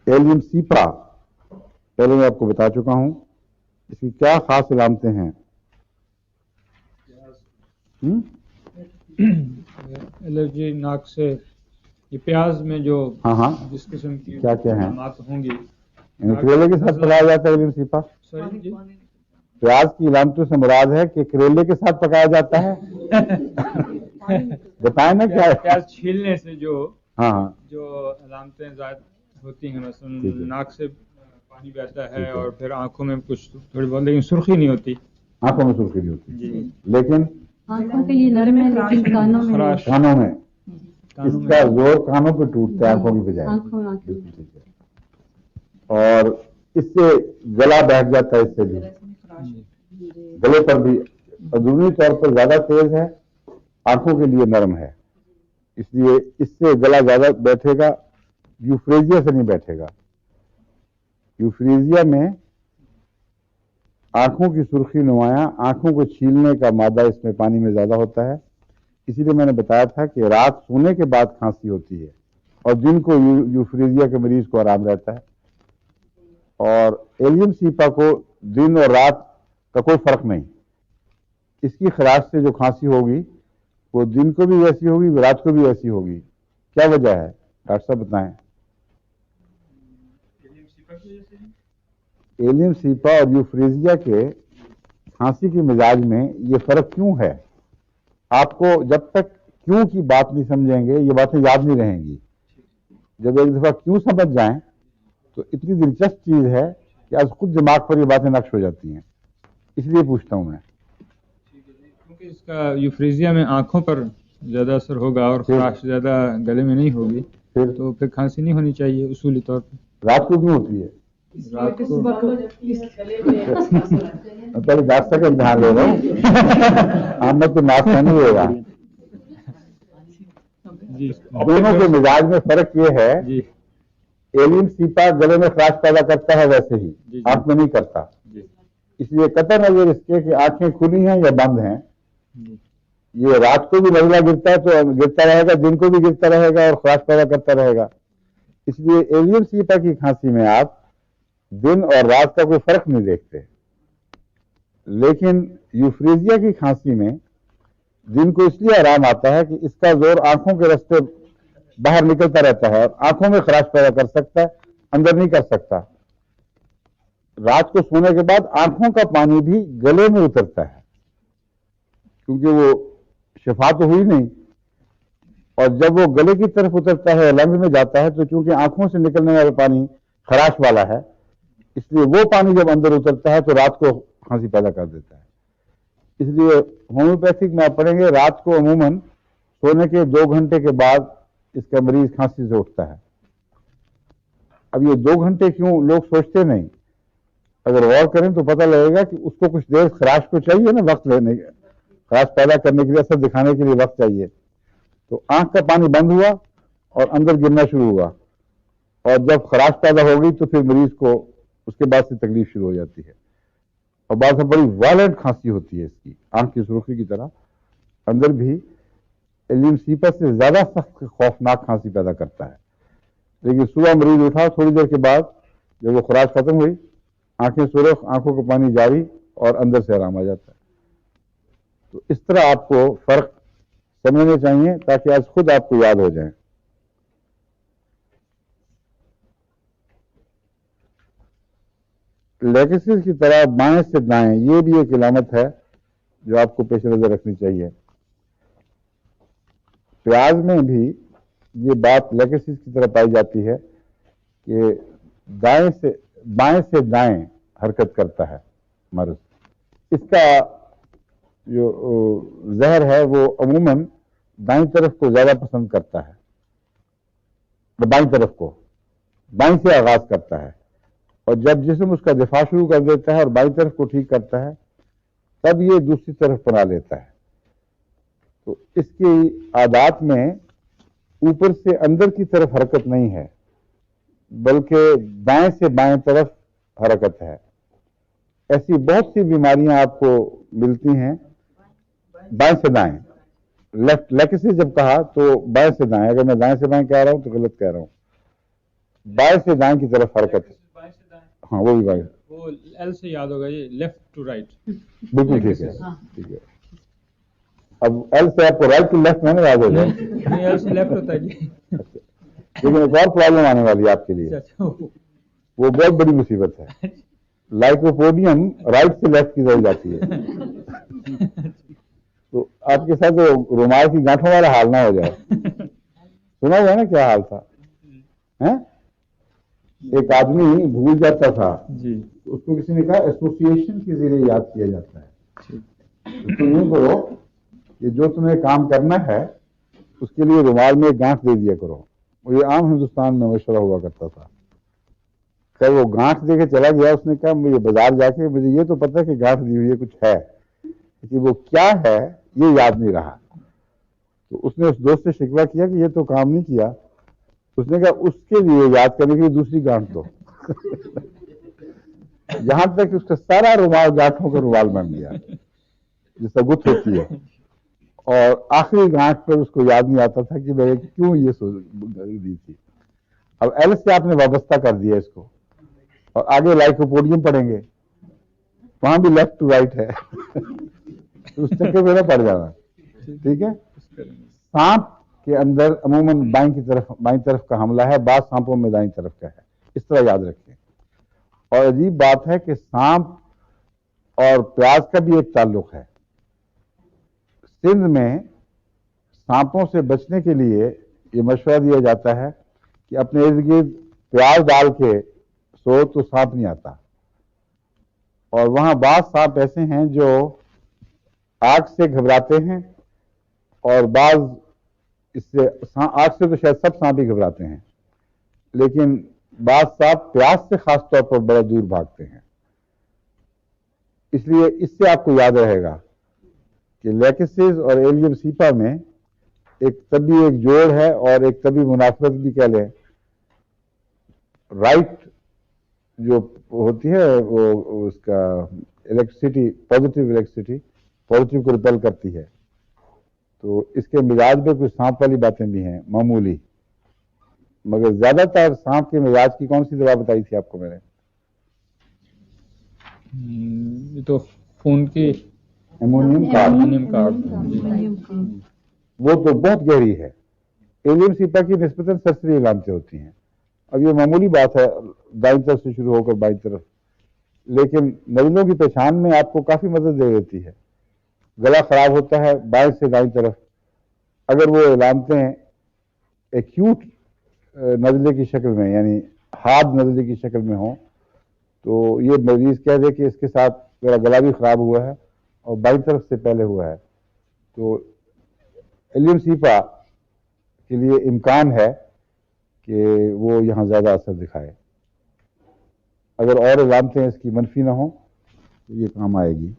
ایلیم سیپا پہلے میں آپ کو بتا چکا ہوں، اس کی کیا خاص علامتیں ہیں؟ الرجی ناک سے، یہ پیاز میں جو ہاں جس قسم کی کیا کیا ہیں؟ علامات ہوں گی. کریلے کے ساتھ پکایا جاتا ہے ایلیم سیپا. سوری جی، پیاز کی علامتوں سے مراد ہے کہ کریلے کے ساتھ پکایا جاتا ہے. بتائیں نا کیا ہے. پیاز چھیلنے سے جو ہاں جو علامتیں ظاہر ہوتی ہیں، مثلا ناک سے پانی بہتا ہے اور پھر آنکھوں میں کچھ تھوڑی بہت، لیکن سرخی نہیں ہوتی. آنکھوں میں سرخی نہیں ہوتی جی، لیکن آنکھوں کے لیے نرم ہے لیکن کانوں میں خراش. کانوں میں اس کا زور کانوں پہ ٹوٹتا ہے، آنکھوں کی بجائے. آنکھوں میں بالکل ٹھیک ہے. اور اس سے گلا بیٹھ جاتا ہے، اس سے بھی گلے پر بھی عمومی طور پر زیادہ تیز ہے، آنکھوں کے لیے نرم ہے، اس لیے اس سے گلا زیادہ بیٹھے گا. یوفریزیا سے نہیں بیٹھے گا. یوفریزیا میں آنکھوں کی سرخی نمایاں، آنکھوں کو چھیلنے کا مادہ اس میں پانی میں زیادہ ہوتا ہے. اسی لیے میں نے بتایا تھا کہ رات سونے کے بعد کھانسی ہوتی ہے اور دن کو یوفریزیا کے مریض کو آرام رہتا ہے. اور ایلیم سیپا کو دن اور رات کا کوئی فرق نہیں. اس کی خراش سے جو کھانسی ہوگی وہ دن کو بھی ویسی ہوگی، رات کو بھی ویسی ہوگی. کیا وجہ ہے ڈاکٹر صاحب بتائیں؟ ایلیم سیپا اور یوفریزیا کے کھانسی کے مزاج میں یہ فرق کیوں ہے؟ آپ کو جب تک کیوں کی بات نہیں سمجھیں گے یہ باتیں یاد نہیں رہیں گی. جب ایک دفعہ کیوں سمجھ جائیں تو اتنی دلچسپ چیز ہے کہ آج خود دماغ پر یہ باتیں نقش ہو جاتی ہیں. اس لیے پوچھتا ہوں میں. کیونکہ اس کا یوفریزیا میں آنکھوں پر زیادہ اثر ہوگا اور خراش زیادہ گلے میں نہیں ہوگی، تو پھر کھانسی نہیں ہونی چاہیے اصولی طور پہ. رات کو کیوں ہوتی ہے؟ رات کو پہلے ڈاکٹر کا امتحان لے رہا ہوں. آمد تو ناک نہیں ہوگا. جی، دونوں کے مزاج میں فرق یہ ہے، جی ایلیم سیپا گلے میں خراش پیدا کرتا ہے ویسے ہی آنکھ میں نہیں کرتا. اس لیے قطع نظر اس کے کہ آنکھیں کھلی ہیں یا بند ہیں، یہ رات کو بھی لگلا گرتا ہے تو گرتا رہے گا، دن کو بھی گرتا رہے گا اور خراش پیدا کرتا رہے گا. اس لیے ایلیم سیپا کی کھانسی میں آپ دن اور رات کا کوئی فرق نہیں دیکھتے. لیکن یوفریزیا کی کھانسی میں دن کو اس لیے آرام آتا ہے کہ اس کا زور آنکھوں کے راستے باہر نکلتا رہتا ہے اور آنکھوں میں خراش پیدا کر سکتا ہے، اندر نہیں کر سکتا. رات کو سونے کے بعد آنکھوں کا پانی بھی گلے میں اترتا ہے کیونکہ وہ شفا تو ہوئی نہیں، اور جب وہ گلے کی طرف اترتا ہے، لنگ میں جاتا ہے، تو چونکہ آنکھوں سے نکلنے والا پانی خراش والا ہے، اس لیے وہ پانی جب اندر اترتا ہے تو رات کو کھانسی پیدا کر دیتا ہے. اس لیے ہومیوپیتھک میں آپ پڑھیں گے رات کو عموماً سونے کے 2 گھنٹے کے بعد اس کا مریض کھانسی سے اٹھتا ہے. اب یہ 2 گھنٹے کیوں لوگ سوچتے نہیں، اگر غور کریں تو پتہ لگے گا کہ اس کو کچھ دیر خراش کو چاہیے نا، وقت لینے خراش پیدا کرنے کے لیے، اثر دکھانے کے لیے وقت چاہیے. تو آنکھ کا پانی بند ہوا اور اندر گرنا شروع ہوا، اور جب خراش پیدا ہو گئی تو پھر مریض کو اس کے بعد سے تکلیف شروع ہو جاتی ہے، اور بعض بڑی وائلنٹ کھانسی ہوتی ہے اس کی، آنکھ کی سرخی کی طرح. اندر بھی ایلیم سیپا سے زیادہ سخت خوفناک کھانسی پیدا کرتا ہے. لیکن صبح مریض اٹھا، تھوڑی دیر کے بعد جب وہ خراش ختم ہوئی، آنکھیں سرخ، آنکھوں کا پانی جاری اور اندر سے آرام آ جاتا ہے. تو اس طرح آپ کو فرق سمجھنے چاہیے تاکہ آج خود آپ کو یاد ہو جائیں. لیکسس کی طرح بائیں سے دائیں، یہ بھی ایک علامت ہے جو آپ کو پیش نظر رکھنی چاہیے. پیاز میں بھی یہ بات لیکسس کی طرح پائی جاتی ہے کہ بائیں سے دائیں حرکت کرتا ہے مرض. اس کا جو زہر ہے وہ عموماً دائیں طرف کو زیادہ پسند کرتا ہے، بائیں طرف کو بائیں سے آغاز کرتا ہے، اور جب جسم اس کا دفاع شروع کر دیتا ہے اور بائیں طرف کو ٹھیک کرتا ہے تب یہ دوسری طرف بنا لیتا ہے. تو اس کی عادات میں اوپر سے اندر کی طرف حرکت نہیں ہے بلکہ دائیں سے بائیں طرف حرکت ہے. ایسی بہت سی بیماریاں آپ کو ملتی ہیں بائیں سے دائیں. لیکسس جب کہا تو بائیں سے دائیں، اگر میں دائیں سے بائیں کہہ رہا ہوں تو غلط کہہ رہا ہوں. بائیں سے دائیں کی طرف حرکت. ہاں وہ بھی بائیں. وہ ایل سے یاد ہوگا یہ لیفٹ ٹو رائٹ. بالکل ٹھیک ہے ٹھیک ہے. اب ایل سے آپ کو رائٹ ٹو لیفٹ میں نہیں یاد ہو جائے. ایل سے لیفٹ ہوتا ہے جی. لیکن ایک اور پرابلم آنے والی ہے آپ کے لیے, وہ بہت بڑی مصیبت ہے. لائکوپوڈیم رائٹ سے لیفٹ کی طرف جاتی ہے. تو آپ کے ساتھ رومال کی گانٹھوں والا حال نہ ہو جائے. سنا ہوا ہے نا کیا حال تھا؟ ایک آدمی بھول جاتا تھا جی, اس کو کسی نے کہا ایسوسیشن کے ذریعے یاد کیا جاتا ہے. تم یوں کرو کہ جو تمہیں کام کرنا ہے اس کے لیے رومال میں ایک گانٹھ دے دیا کرو. یہ عام ہندوستان میں مشورہ ہوا کرتا تھا. کہ وہ گانٹھ دے کے چلا گیا, اس نے کہا مجھے بازار جا کے مجھے یہ تو پتا کہ گانٹھ دی ہوئی ہے کچھ ہے, کہ وہ کیا ہے یہ یاد نہیں رہا. تو اس نے اس دوست سے شکوہ کیا کہ یہ تو کام نہیں کیا. اس نے کہا اس کے لیے یاد کرنے کے لیے دوسری گانٹھ دو. یہاں تک اس کا سارا رومال گانٹھوں کا رومال بن گیا جس کا گت ہوتی ہے, اور آخری گانٹھ پر اس کو یاد نہیں آتا تھا کہ میں کیوں یہ دی تھی. اب ایل سے آپ نے وابستہ کر دیا اس کو, اور آگے لائکوپوڈیم پڑھیں گے, وہاں بھی لیفٹ ٹو رائٹ ہے. اس چکر میں نہ پڑ جانا. ٹھیک ہے. سانپ کے اندر عموماً بائیں طرف کا حملہ ہے, بعض سانپوں میں دائیں طرف کا ہے, اس طرح یاد رکھیں. اور عجیب بات ہے کہ سانپ اور پیاز کا بھی ایک تعلق ہے. سندھ میں سانپوں سے بچنے کے لیے یہ مشورہ دیا جاتا ہے کہ اپنے ارد گرد پیاز ڈال کے سو تو سانپ نہیں آتا. اور وہاں بعض سانپ ایسے ہیں جو آگ سے گھبراتے ہیں, اور بعض اس سے آگ سے تو شاید سب سانپ ہی گھبراتے ہیں, لیکن بعض سانپ پیاس سے خاص طور پر بڑا دور بھاگتے ہیں. اس لیے اس سے آپ کو یاد رہے گا کہ لیکسز اور ایلیم سیپا میں ایک طبی ایک جوڑ ہے, اور ایک طبی مناسبت بھی کہہ لیں. رائٹ جو ہوتی ہے وہ اس کا الیکٹریسٹی, پازیٹیو کو ریپیل کرتی ہے. تو اس کے مزاج میں کچھ سانپ والی باتیں بھی ہیں معمولی, مگر زیادہ تر سانپ کے مزاج کی کون سی دوا بتائی تھی آپ کو میں نے؟ یہ تو خون کی ایمونیم کارب. وہ تو بہت گہری ہے. ایلیم سیپا کی نسبتاً سرسری علامتیں ہوتی ہیں. اب یہ معمولی بات ہے دائیں طرف سے شروع ہو کر بائیں طرف, لیکن نزلوں کی پہچان میں آپ کو کافی مدد دے دیتی ہے. گلا خراب ہوتا ہے بائیں سے دائیں طرف, اگر وہ علامتیں ایکیوٹ نزلے کی شکل میں یعنی ہارڈ نزلے کی شکل میں ہوں تو یہ مریض کہہ دے کہ اس کے ساتھ میرا گلا بھی خراب ہوا ہے اور بائیں طرف سے پہلے ہوا ہے. تو ایلیم سیپا کے لیے امکان ہے کہ وہ یہاں زیادہ اثر دکھائے. اگر اور علامتیں اس کی منفی نہ ہوں تو یہ کام آئے گی.